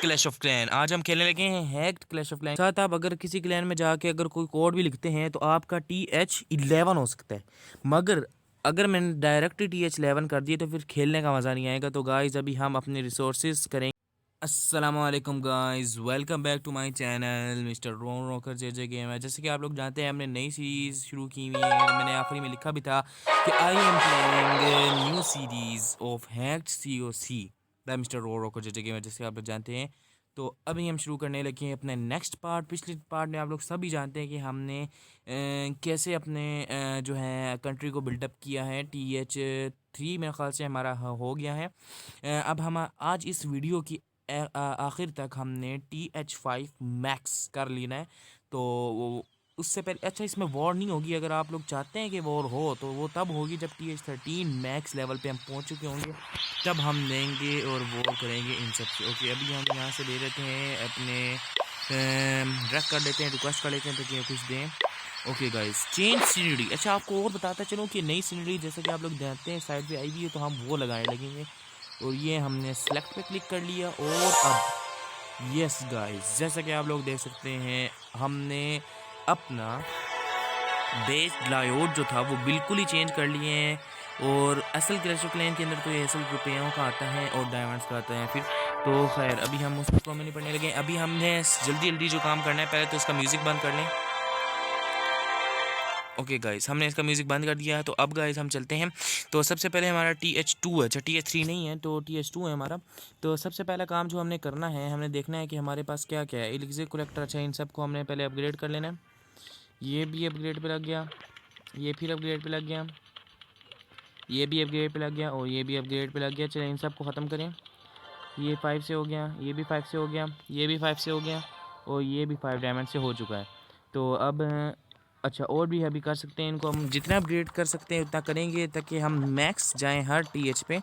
Clash of clan. आज हम खेलने लगे हैं हैक्ड क्लैश ऑफ क्लैन। साथ आप अगर किसी क्लैन में जाके अगर कोई कोड भी लिखते हैं तो आपका TH11 हो सकता है, मगर अगर मैंने डायरेक्ट TH11 कर दिए तो फिर खेलने का मज़ा नहीं आएगा। तो गाइज अभी हम अपने रिसोर्सेज करेंगे। अस्सलाम वालेकुम guys, welcome back to my channel mister Ron Rocker J game है। जैसे कि आप लोग जानते हैं हमने नई सीरीज़ शुरू की हुई है। मैंने आखिरी में लिखा भी था कि I am playing new series of hacked COC the mister Ron Rocker J game है, जैसे आप लोग जानते हैं। तो अभी हम शुरू करने लगे हैं अपने नेक्स्ट पार्ट। पिछले पार्ट में आप लोग सभी जानते हैं कि हमने कैसे अपने जो है कंट्री को बिल्डअप किया है। TH3 मेरे ख्याल से हमारा हो गया है। अब हम आज इस वीडियो की आखिर तक हमने TH5 मैक्स कर लेना है। तो उससे पहले अच्छा इसमें वॉर नहीं होगी। अगर आप लोग चाहते हैं कि वॉर हो तो वो तब होगी जब TH13 मैक्स लेवल पे हम पहुंच चुके होंगे, तब हम लेंगे और वॉर करेंगे इन सब से। ओके, अभी हम यहाँ से ले लेते हैं अपने ड्रैग कर लेते हैं, रिक्वेस्ट कर लेते हैं तो कुछ दें। Okay guys, change scenery. अच्छा, आपको और बताता चलूँ कि नई सीनरी जैसे कि आप लोग जानते हैं साइड पे आई हुई है, तो हम वो लगाने लगेंगे। और ये हमने सेलेक्ट पे क्लिक कर लिया। और अब यस गाइस, जैसा कि आप लोग देख सकते हैं हमने अपना बेस लायोट जो था वो बिल्कुल ही चेंज कर लिए हैं। और असल क्लैश ऑफ क्लैन के अंदर तो ये असल रुपयों का आता है और डायमंड्स का आता है फिर। तो खैर अभी हम उसको नहीं पढ़ने लगे। अभी हमने जल्दी जल्दी जो काम करना है, पहले तो इसका म्यूज़िक बंद कर लें। ओके गाइस, हमने इसका म्यूज़िक बंद कर दिया है। तो अब गाइस हम चलते हैं। तो सबसे पहले हमारा TH2 है। अच्छा, TH3 नहीं है, तो TH2 है हमारा। तो सबसे पहला काम जो हमने करना है, हमने देखना है कि हमारे पास क्या क्या है। एलिक्सिर कलेक्टर, अच्छा इन सबको हमने पहले अपग्रेड कर लेना है। ये भी अपग्रेड पे लग गया, ये फिर अपग्रेड पे लग गया, ये भी अपग्रेड पे लग गया और ये भी अपग्रेड पे लग गया। चलिए इन सबको ख़त्म करें। ये 5 से हो गया, ये भी 5 से हो गया, ये भी 5 से हो गया और ये भी 5 डायमंड से हो चुका है। तो अब अच्छा, और भी अभी कर सकते हैं। इनको हम जितना अपग्रेड कर सकते हैं उतना करेंगे ताकि हम मैक्स जाएं हर TH पे।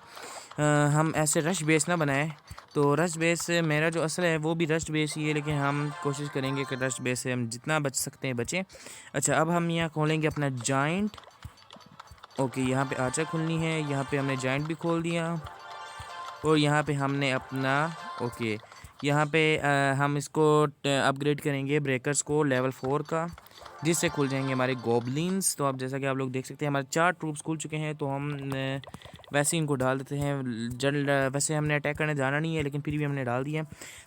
हम ऐसे रश बेस ना बनाएं। तो रश बेस मेरा जो असल है वो भी रश बेस ही है, लेकिन हम कोशिश करेंगे कि रश बेस से हम जितना बच सकते हैं बचें। अच्छा, अब हम यहाँ खोलेंगे अपना जॉइंट। ओके, यहाँ पे आचा खुलनी है, यहाँ पे हमने जॉइंट भी खोल दिया। और यहाँ पे हमने अपना ओके, यहाँ पे हम इसको अपग्रेड करेंगे ब्रेकर्स को लेवल 4 का, जिससे खुल जाएंगे हमारे गोबलिन्स। तो अब जैसा कि आप लोग देख सकते हैं हमारे 4 ट्रूप्स खुल चुके हैं। तो हम वैसे इनको डाल देते हैं। जल्द वैसे हमने अटैक करने जाना नहीं है, लेकिन फिर भी हमने डाल दिया।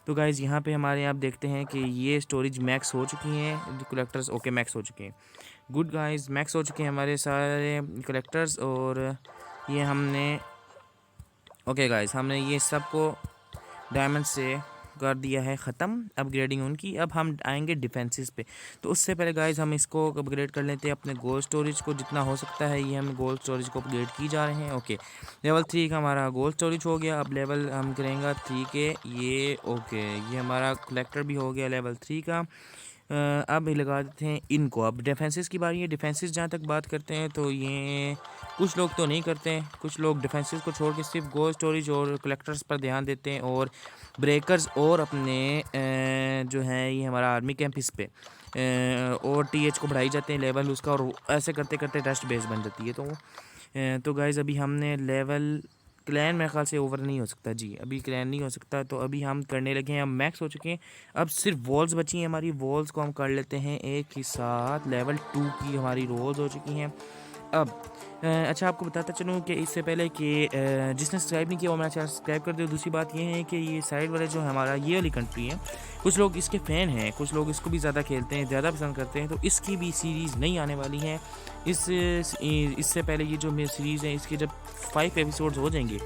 तो गाइज़ यहाँ पे हमारे आप देखते हैं कि ये स्टोरेज मैक्स हो चुकी हैं, कलेक्टर्स ओके मैक्स हो चुके हैं। गुड गाइज़, मैक्स हो चुके हैं हमारे सारे कलेक्टर्स। और ये हमने ओके गाइस, हमने ये सबको डायमंड से कर दिया है ख़त्म अपग्रेडिंग उनकी। अब हम आएंगे डिफेंसेस पे। तो उससे पहले गाइस हम इसको अपग्रेड कर लेते हैं अपने गोल्ड स्टोरेज को जितना हो सकता है। ये हम गोल्ड स्टोरेज को अपग्रेड की जा रहे हैं। ओके, लेवल 3 का हमारा गोल्ड स्टोरेज हो गया। अब लेवल हम करेंगे 3 के ये ओके, ये हमारा कलेक्टर भी हो गया लेवल 3 का। अब लगा देते हैं इनको। अब डिफेंसेस की बारी है। डिफेंसेस जहाँ तक बात करते हैं तो ये कुछ लोग तो नहीं करते हैं, कुछ लोग डिफेंसेस को छोड़ के सिर्फ गोल्ड स्टोरेज और कलेक्टर्स पर ध्यान देते हैं और ब्रेकर्स और अपने जो है ये हमारा आर्मी कैंप इस पे और TH को बढ़ाई जाते हैं लेवल उसका, और ऐसे करते करते रस्ट बेस बन जाती है। तो गाइज़ अभी हमने लेवल क्लैन मेरे ख्याल से ओवर नहीं हो सकता जी, अभी क्लैन नहीं हो सकता। तो अभी हम करने लगे हैं, हम मैक्स हो चुके हैं। अब सिर्फ वॉल्स बची हैं हमारी, वॉल्स को हम कर लेते हैं एक ही साथ। लेवल 2 की हमारी वॉल्स हो चुकी हैं। अब अच्छा, आपको बताता चलूँ कि इससे पहले कि जिसने सब्सक्राइब नहीं किया वो मेरा चैनल सब्सक्राइब कर दो। दूसरी बात ये है कि ये साइड वाले जो हमारा ये वाली कंट्री है, कुछ लोग इसके फ़ैन हैं, कुछ लोग इसको भी ज़्यादा खेलते हैं, ज़्यादा पसंद करते हैं। तो इसकी भी सीरीज़ नहीं आने वाली है। इससे पहले ये जो मेरी सीरीज़ है इसके जब 5 एपिसोड्स हो जाएंगे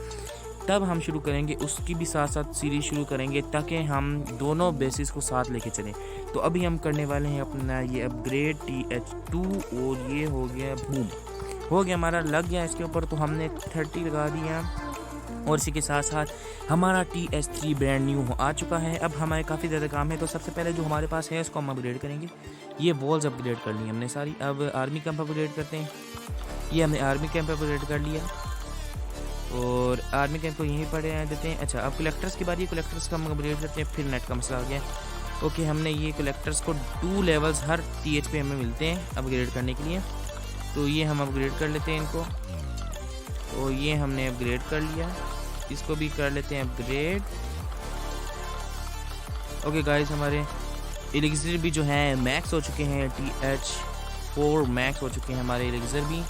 तब हम शुरू करेंगे, उसकी भी साथ साथ सीरीज़ शुरू करेंगे ताकि हम दोनों बेसिस को साथ लेके चलें। तो अभी हम करने वाले हैं अपना ये अपग्रेड TH2 और ये हो गया बूम, हो गया हमारा, लग गया इसके ऊपर। तो हमने 30 लगा दिया और इसी के साथ साथ हमारा TH3 ब्रांड न्यू आ चुका है। अब हमारे काफ़ी ज़्यादा काम है। तो सबसे पहले जो हमारे पास है उसको हम अपग्रेड करेंगे। ये वॉल्स अपग्रेड कर ली हमने सारी। अब आर्मी कैंप अपग्रेड करते हैं। ये हमने आर्मी कैंप अपग्रेड कर लिया और आर्मी कैंप को यहीं पर देते हैं। अच्छा, अब कलेक्टर्स की बारी है, कलेक्टर्स का हम अपग्रेड करते हैं। फिर नेट का मसला आ गया। ओके, हमने ये कलेक्टर्स को 2 लेवल्स हर TH पे हमें मिलते हैं अपग्रेड करने के लिए। तो ये हम अपग्रेड कर लेते हैं इनको। तो ये हमने अपग्रेड कर लिया, इसको भी कर लेते हैं अपग्रेड। ओके गाइस, हमारे एलिक्सर भी जो है मैक्स हो चुके हैं, TH4 मैक्स हो चुके हैं हमारे एलिक्सर भी।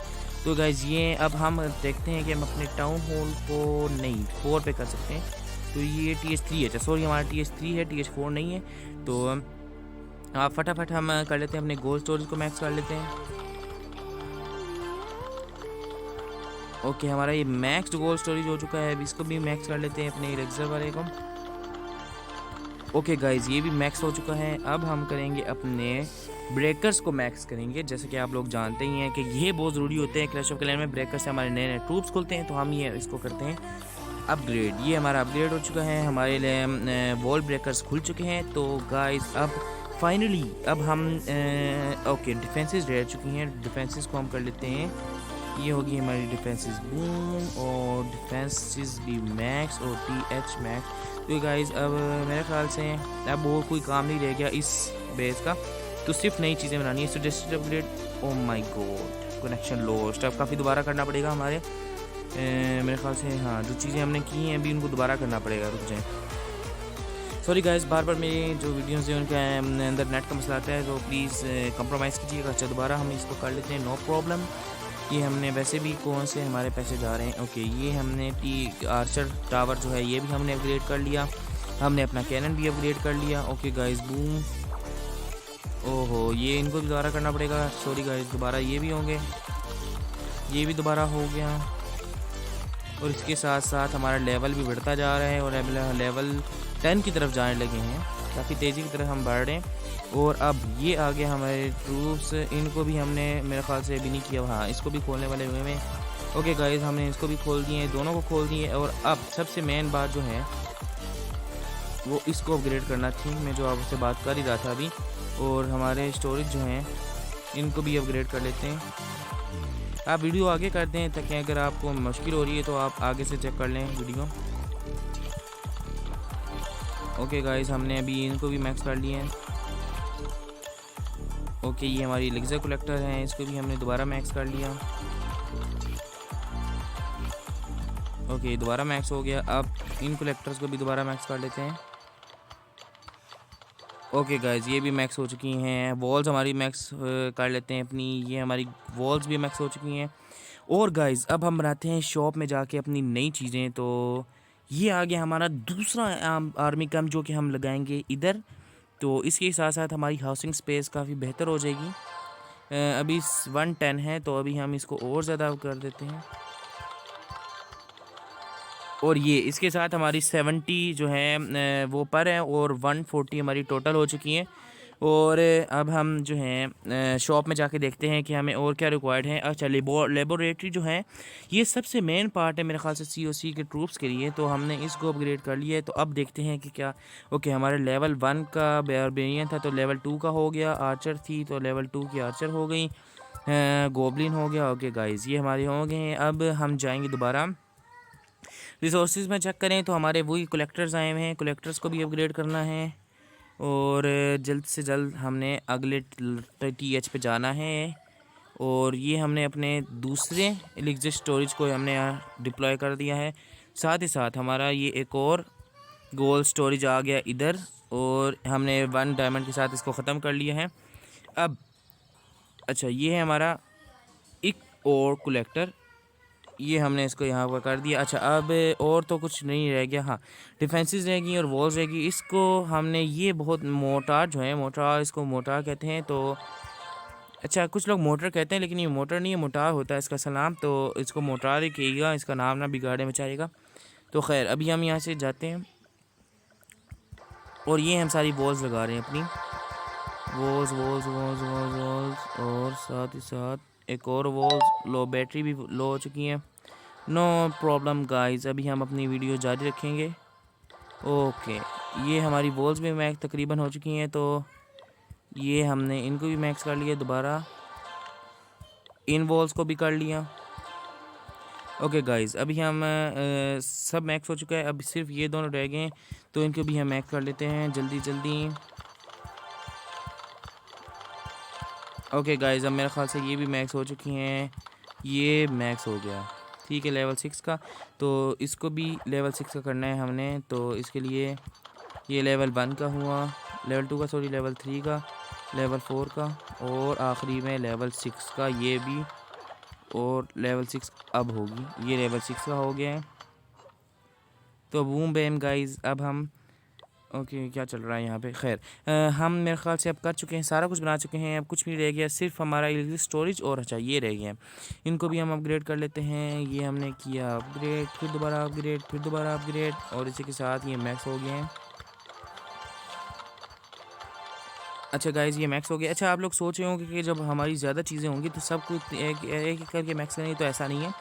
तो गाइस ये अब हम देखते हैं कि हम अपने टाउन हॉल को नहीं 4 पे कर सकते हैं। तो ये TH3 है, सॉरी हमारा TH3 है, TH4 नहीं है। तो आप फटाफट हम कर लेते हैं, अपने गोल्ड स्टोरेज को मैक्स कर लेते हैं। ओके, हमारा ये मैक्स गोल्ड स्टोरेज हो चुका है। अब इसको भी मैक्स कर लेते हैं, अपने एलिक्सर वाले को। ओके गाइज, ये भी मैक्स हो चुका है। अब हम करेंगे अपने ब्रेकर्स को मैक्स करेंगे। जैसे कि आप लोग जानते ही हैं कि ये बहुत ज़रूरी होते हैं क्लैश ऑफ क्लैन में। ब्रेकर से हमारे नए नए ट्रूप्स खुलते हैं, तो हम ये इसको करते हैं अपग्रेड। ये हमारा अपग्रेड हो चुका है, हमारे लिए वॉल ब्रेकर्स खुल चुके हैं। तो गाइज अब फाइनली अब हम ओके डिफेंसेस रह चुकी हैं, डिफेंसेस को हम कर लेते हैं। ये होगी हमारी डिफेंसेस बूम और डिफेंसेस भी मैक्स और TH मैक्स। तो गाइज अब मेरे ख्याल से अब वो कोई काम नहीं रह गया इस बेस का, तो सिर्फ नई चीज़ें बनानी है। सो district upgrade, oh my God connection lost. अब काफ़ी दोबारा करना पड़ेगा हमारे मेरे ख्याल से। हाँ, जो चीज़ें हमने की हैं अभी उनको दोबारा करना पड़ेगा। रुक जाए, सॉरी गाइस, बार बार मेरी जो वीडियोज़ हैं उनके अंदर नेट का मसला आता है, तो प्लीज़ कंप्रोमाइज़ कीजिएगा। अच्छा, दोबारा हम इसको कर लेते हैं, नो प्रॉब्लम। ये हमने वैसे भी कौन से हमारे पैसे जा रहे हैं। ओके, ये हमने आर्चर टावर जो है ये भी हमने अपग्रेड कर लिया। हमने अपना कैनन भी अपग्रेड कर लिया। Okay guys, boom. ओहो, ये इनको भी दोबारा करना पड़ेगा। सॉरी गाइस, दोबारा ये भी होंगे, ये भी दोबारा हो गया। और इसके साथ साथ हमारा लेवल भी बढ़ता जा रहा है और लेवल 10 की तरफ जाने लगे हैं। काफ़ी तेज़ी की तरफ हम बढ़ रहे हैं। और अब ये आ गया हमारे ट्रूप्स, इनको भी हमने मेरे ख्याल से अभी नहीं किया। हाँ, इसको भी खोलने वाले हुए हैं। ओके गाइस, हमने इसको भी खोल दिए, दोनों को खोल दिए। और अब सबसे मेन बात जो है वो इसको अपग्रेड करना थी, मैं जो आपसे बात कर ही रहा था अभी। और हमारे स्टोरेज जो हैं इनको भी अपग्रेड कर लेते हैं। आप वीडियो आगे कर दें ताकि अगर आपको मुश्किल हो रही है तो आप आगे से चेक कर लें वीडियो। ओके गाइस, हमने अभी इनको भी मैक्स कर लिए हैं। ओके, ये हमारी एलिक्सर कलेक्टर हैं, इसको भी हमने दोबारा मैक्स कर लिया। ओके, दोबारा मैक्स हो गया। अब इन कलेक्टर्स को भी दोबारा मैक्स कर लेते हैं। ओके गाइस, ये भी मैक्स हो चुकी हैं। वॉल्स हमारी मैक्स कर लेते हैं अपनी, ये हमारी वॉल्स भी मैक्स हो चुकी हैं। और गाइस अब हम बनाते हैं शॉप में जाके अपनी नई चीज़ें। तो ये आ गया हमारा दूसरा आर्मी कैंप जो कि हम लगाएंगे इधर। तो इसके साथ साथ हमारी हाउसिंग स्पेस काफ़ी बेहतर हो जाएगी। अभी 110 है, तो अभी हम इसको और ज़्यादा कर देते हैं। और ये इसके साथ हमारी 70 जो है वो पर है और 140 हमारी टोटल हो चुकी हैं। और अब हम जो हैं शॉप में जाके देखते हैं कि हमें और क्या रिक्वायर्ड है। अच्छा, लेबोरेटरी जो है ये सबसे मेन पार्ट है मेरे ख्याल से COC के ट्रूप्स के लिए, तो हमने इसको अपग्रेड कर लिया है। तो अब देखते हैं कि क्या। ओके, हमारे लेवल 1 का बारबेरियन था तो लेवल 2 का हो गया। आर्चर थी तो लेवल 2 की आर्चर हो गई। गोबलिन हो गया। ओके गाइज, ये हमारे हो गए हैं। अब हम जाएंगे दोबारा रिसोर्सेज में चेक करें तो हमारे वही कलेक्टर्स आए हुए हैं, कलेक्टर्स को भी अपग्रेड करना है। और जल्द से जल्द हमने अगले TH पे जाना है। और ये हमने अपने दूसरे एलिक्सर स्टोरेज को हमने डिप्लॉय कर दिया है। साथ ही साथ हमारा ये एक और गोल्ड स्टोरेज आ गया इधर, और हमने 1 डायमंड के साथ इसको ख़त्म कर लिया है। अब अच्छा, ये है हमारा एक और कलेक्टर, ये हमने इसको यहाँ पर कर दिया। अच्छा, अब और तो कुछ नहीं रह गया। हाँ, डिफेंसेस रहेगी और वॉल्स रहेगी। इसको हमने ये बहुत मोटार जो है, मोटार, इसको मोटार कहते हैं। तो अच्छा, कुछ लोग मोटर कहते हैं लेकिन ये मोटर नहीं है, मोटार होता है इसका सलाम। तो इसको मोटार ही कहिएगा, इसका नाम ना बिगाड़े बेचारेगा। तो खैर, अभी हम यहाँ से जाते हैं और ये हम सारी वॉल्स लगा रहे हैं अपनी, walls walls walls walls walls. और साथ ही साथ एक और वॉल्स लो, बैटरी भी लो हो चुकी हैं। नो प्रॉब्लम गाइस, अभी हम अपनी वीडियो जारी रखेंगे। ओके, ये हमारी वॉल्स भी मैक्स तकरीबन हो चुकी हैं। तो ये हमने इनको भी मैक्स कर लिया, दोबारा इन वॉल्स को भी कर लिया। ओके गाइस, अभी हम सब मैक्स हो चुका है, अब सिर्फ ये दोनों रह गए हैं, तो इनको भी हम मैक्स कर लेते हैं जल्दी जल्दी। ओके गाइस, अब मेरे ख्याल से ये भी मैक्स हो चुकी हैं, ये मैक्स हो गया। ठीक है, लेवल 6 का, तो इसको भी लेवल 6 का करना है हमने। तो इसके लिए ये लेवल 1 का हुआ, लेवल 2 का, सॉरी लेवल 3 का, लेवल 4 का, और आखिरी में लेवल 6 का ये भी, और लेवल 6 अब होगी, ये लेवल 6 का हो गया है। तो बूम बैम गाइस, अब हम ओके क्या चल रहा है यहाँ पे, खैर हम मेरे ख्याल से अब कर चुके हैं, सारा कुछ बना चुके हैं, अब कुछ भी रह गया, सिर्फ हमारा स्टोरेज और अच्छा ये रह गया है। इनको भी हम अपग्रेड कर लेते हैं। ये हमने किया अपग्रेड, फिर दोबारा अपग्रेड, फिर दोबारा अपग्रेड, और इसी के साथ ये मैक्स हो गए हैं। अच्छा गाइज़ ये मैक्स हो गया। अच्छा आप लोग सोच रहे होंगे कि जब हमारी ज़्यादा चीज़ें होंगी तो सब कुछ एक एक करके मैक्स करेंगे, तो ऐसा नहीं है।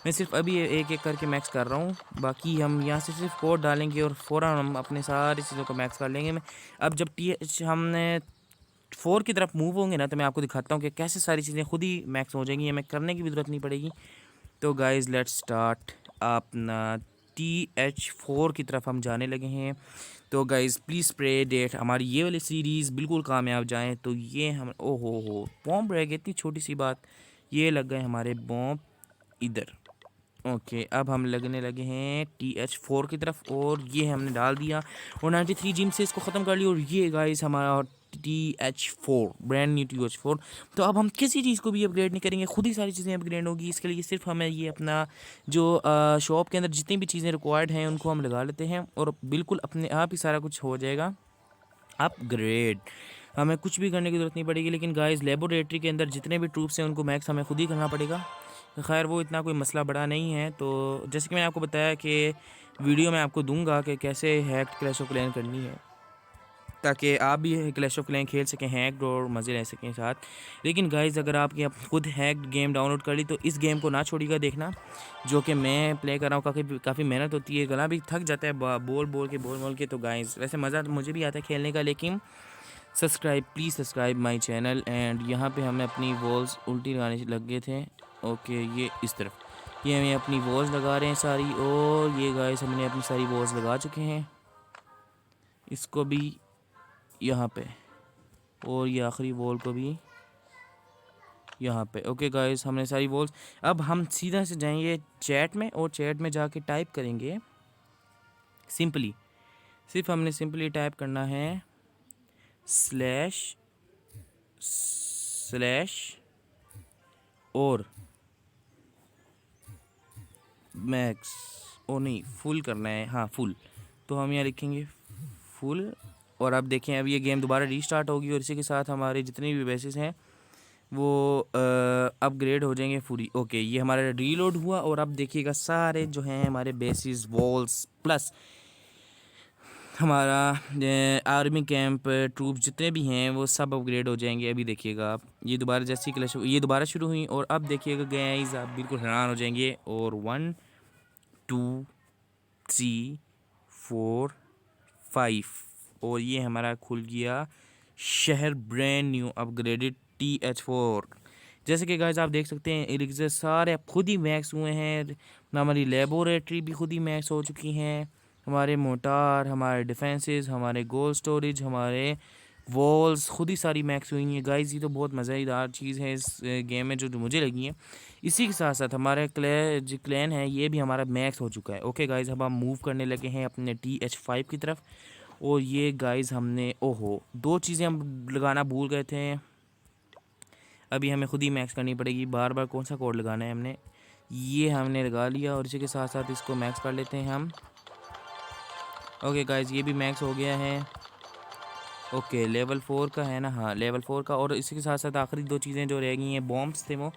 मैं सिर्फ अभी एक एक करके मैक्स कर रहा हूँ, बाकी हम यहाँ से सिर्फ कोड डालेंगे और फ़ौरन हम अपने सारी चीज़ों को मैक्स कर लेंगे। मैं अब जब हमने 4 की तरफ मूव होंगे ना, तो मैं आपको दिखाता हूँ कि कैसे सारी चीज़ें खुद ही मैक्स हो जाएंगी, हमें करने की भी ज़रूरत नहीं पड़ेगी। तो गाइज़ लेट्स स्टार्ट अपना TH4 की तरफ हम जाने लगे हैं। तो गाइज़ प्लीज़ प्रे डेट हमारी ये वाली सीरीज़ बिल्कुल कामयाब जाएँ। तो ये हम हो बॉम्ब रह गई, इतनी छोटी सी बात, ये लग गए हमारे बॉम्ब इधर। ओके अब हम लगने लगे हैं TH4 की तरफ, और ये हमने डाल दिया और 93 जिम से इसको ख़त्म कर लिया। और ये गाइस हमारा TH4 ब्रांड न्यू TH4। तो अब हम किसी चीज़ को भी अपग्रेड नहीं करेंगे, खुद ही सारी चीज़ें अपग्रेड होगी। इसके लिए सिर्फ हमें ये अपना जो शॉप के अंदर जितनी भी चीज़ें रिक्वायर्ड हैं उनको हम लगा लेते हैं, और बिल्कुल अपने आप ही सारा कुछ हो जाएगा अपग्रेड। हमें कुछ भी करने की ज़रूरत नहीं पड़ेगी। लेकिन गाइस लेबोरेटरी के अंदर जितने भी ट्रूप्स हैं उनको मैक्स हमें खुद ही करना पड़ेगा। खैर वो इतना कोई मसला बड़ा नहीं है। तो जैसे कि मैंने आपको बताया कि वीडियो में आपको दूंगा कि कैसे हैक्ड क्लैश ऑफ क्लैन करनी है, ताकि आप भी क्लैश ऑफ क्लैन खेल सकें हैक्ड और मज़े ले सकें साथ। लेकिन गाइस अगर आपके खुद हैक्ड गेम डाउनलोड कर ली तो इस गेम को ना छोड़िएगा देखना, जो कि मैं प्ले कर रहा हूँ। काफ़ी मेहनत होती है, गला भी थक जाता है बोल के। तो गाइस वैसे मज़ा तो मुझे भी आता है खेलने का, लेकिन subscribe please subscribe my channel. And यहाँ पे हमें अपनी वॉल्स उल्टी लगाने लग गए थे। ओके ये इस तरफ ये हमें अपनी वॉल्स लगा रहे हैं सारी, और ये गाइस हमने अपनी सारी वॉल्स लगा चुके हैं, इसको भी यहाँ पे, और ये आखिरी वॉल को भी यहाँ पे। ओके गाइस हमने सारी वॉल्स, अब हम सीधा से जाएंगे चैट में, और चैट में जाके टाइप करेंगे सिंपली, सिर्फ हमने सिंपली टाइप करना है स्लैश और मैक्स, ओ नहीं फुल करना है, हाँ फुल। तो हम यहाँ लिखेंगे फुल, और अब देखें अब ये गेम दोबारा रीस्टार्ट होगी, और इसी के साथ हमारे जितने भी बेसिस हैं वो अपग्रेड हो जाएंगे पूरी। ओके ये हमारा रीलोड हुआ, और अब देखिएगा सारे जो हैं हमारे बेसिस वॉल्स प्लस हमारा आर्मी कैंप ट्रूप्स जितने भी हैं वो सब अपग्रेड हो जाएंगे। अभी देखिएगा आप, ये दोबारा जैसी क्लैश ये दोबारा शुरू हुई, और अब देखिएगा गाइस आप बिल्कुल हैरान हो जाएंगे। और 1 2 3 4 5, और ये हमारा खुल गया शहर ब्रांड न्यू अपग्रेडेड TH4। जैसे कि गाइस आप देख सकते हैं एलिक्सर सारे खुद ही मैक्स हुए हैं, हमारी लेबोरेटरी भी खुद ही मैक्स हो चुकी हैं, हमारे मोटार, हमारे डिफेंसेस, हमारे गोल स्टोरेज, हमारे वॉल्स खुद ही सारी मैक्स हुई हैं। गाइस ये तो बहुत मज़ेदार चीज़ है इस गेम में जो मुझे लगी है। इसी के साथ साथ हमारा क्लैन है ये भी हमारा मैक्स हो चुका है। ओके गाइस अब हम मूव करने लगे हैं अपने TH5 की तरफ, और ये गाइस हमने ओहो 2 चीज़ें हम लगाना भूल गए थे, अभी हमें खुद ही मैक्स करनी पड़ेगी। बार बार कौन सा कोड लगाना है हमने, ये हमने लगा लिया, और इसी के साथ साथ इसको मैक्स कर लेते हैं हम। ओके गाइस ये भी मैक्स हो गया है। ओके लेवल 4 का है ना, हाँ लेवल 4 का। और इसी के साथ साथ आखिरी 2 चीज़ें जो रह गई हैं, बॉम्ब्स थे वो,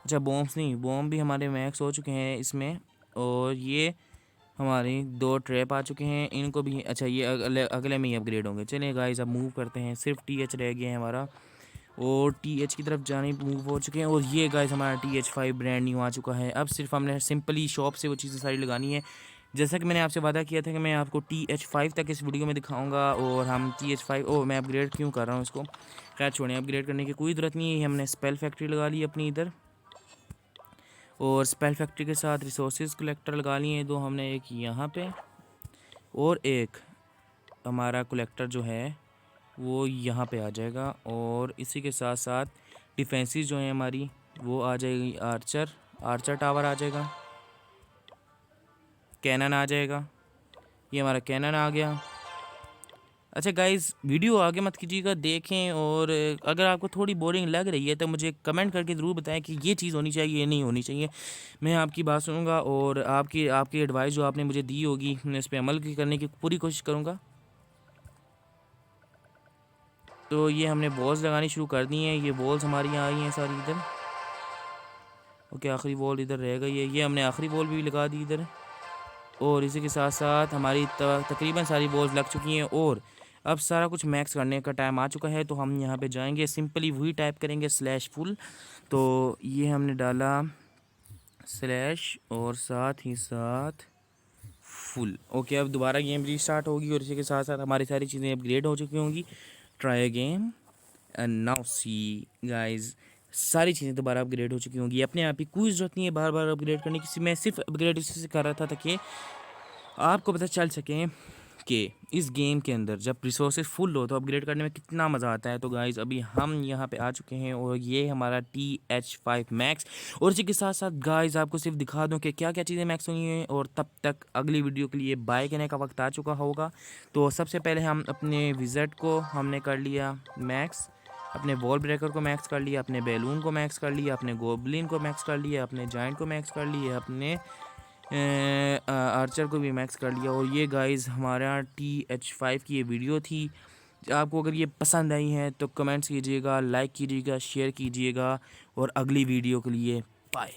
अच्छा बॉम्ब्स नहीं, बॉम्ब भी हमारे मैक्स हो चुके हैं इसमें। और ये हमारी 2 ट्रैप आ चुके हैं, इनको भी अच्छा ये अगले में ही अपग्रेड होंगे। चलिए गाइस अब मूव करते हैं, सिर्फ TH रह गया है हमारा, और TH की तरफ जाने मूव हो चुके हैं। और ये गाइस हमारा TH5 ब्रांड न्यू आ चुका है। अब सिर्फ हमने सिंपली शॉप से वो चीज़ें सारी लगानी है, जैसा कि मैंने आपसे वादा किया था कि मैं आपको TH5 तक इस वीडियो में दिखाऊंगा। और हम TH5 मैं अपग्रेड क्यों कर रहा हूँ इसको, खैर छोड़ें, अपग्रेड करने की कोई ज़रूरत नहीं है। हमने स्पेल फैक्ट्री लगा ली अपनी इधर, और स्पेल फैक्ट्री के साथ रिसोर्सेज कलेक्टर लगा लिए हैं 2 हमने, एक यहाँ पे और एक हमारा कलेक्टर जो है वो यहाँ पे आ जाएगा। और इसी के साथ साथ डिफेंसिस जो है हमारी वो आ जाएगी, आर्चर टावर आ जाएगा, कैनन आ जाएगा, ये हमारा कैनन आ गया। अच्छा गाइस, वीडियो आगे मत कीजिएगा, देखें, और अगर आपको थोड़ी बोरिंग लग रही है तो मुझे कमेंट करके ज़रूर बताएं कि ये चीज़ होनी चाहिए, ये नहीं होनी चाहिए। मैं आपकी बात सुनूंगा और आपकी आपकी एडवाइस जो आपने मुझे दी होगी मैं इस पर अमल करने की पूरी कोशिश करूँगा। तो ये हमने वॉल्स लगानी शुरू कर दी हैं, ये वॉल्स हमारी यहाँ आई हैं सारी इधर। ओके, आखिरी वॉल इधर रह गई है, ये हमने आखिरी वॉल भी लगा दी इधर। और इसी के साथ साथ हमारी तकरीबन सारी वॉल्स लग चुकी हैं और अब सारा कुछ मैक्स करने का टाइम आ चुका है। तो हम यहाँ पे जाएंगे, सिंपली वही टाइप करेंगे /full। तो ये हमने डाला स्लैश और साथ ही साथ फुल। ओके, अब दोबारा गेम रीस्टार्ट होगी और इसी के साथ साथ हमारी सारी चीज़ें अपग्रेड हो चुकी होंगी। Try game and now see guys, सारी चीज़ें दोबारा अपग्रेड हो चुकी होंगी। अपने आप ही कोई ज़रूरत नहीं है बार बार अपग्रेड करने की। मैं सिर्फ अपग्रेड इसी से कर रहा था ताकि आपको पता चल सके कि इस गेम के अंदर जब रिसोर्सेज फुल हो तो अपग्रेड करने में कितना मज़ा आता है। तो गाइज़ अभी हम यहाँ पे आ चुके हैं और ये हमारा TH5 मैक्स। और इसी के साथ साथ गाइज़ आपको सिर्फ दिखा दूँ कि क्या क्या चीज़ें मैक्स हुई हैं, और तब तक अगली वीडियो के लिए बाय करने का वक्त आ चुका होगा। तो सबसे पहले हम अपने विज़िट को हमने कर लिया मैक्स, अपने वॉल ब्रेकर को मैक्स कर लिया, अपने बैलून को मैक्स कर लिया, अपने गोबलिन को मैक्स कर लिया, अपने जाइंट को मैक्स कर लिया, अपने आर्चर को भी मैक्स कर लिया। और ये गाइस हमारा TH5 की ये वीडियो थी। आपको अगर ये पसंद आई है तो कमेंट्स कीजिएगा, लाइक कीजिएगा, शेयर कीजिएगा, और अगली वीडियो के लिए बाय।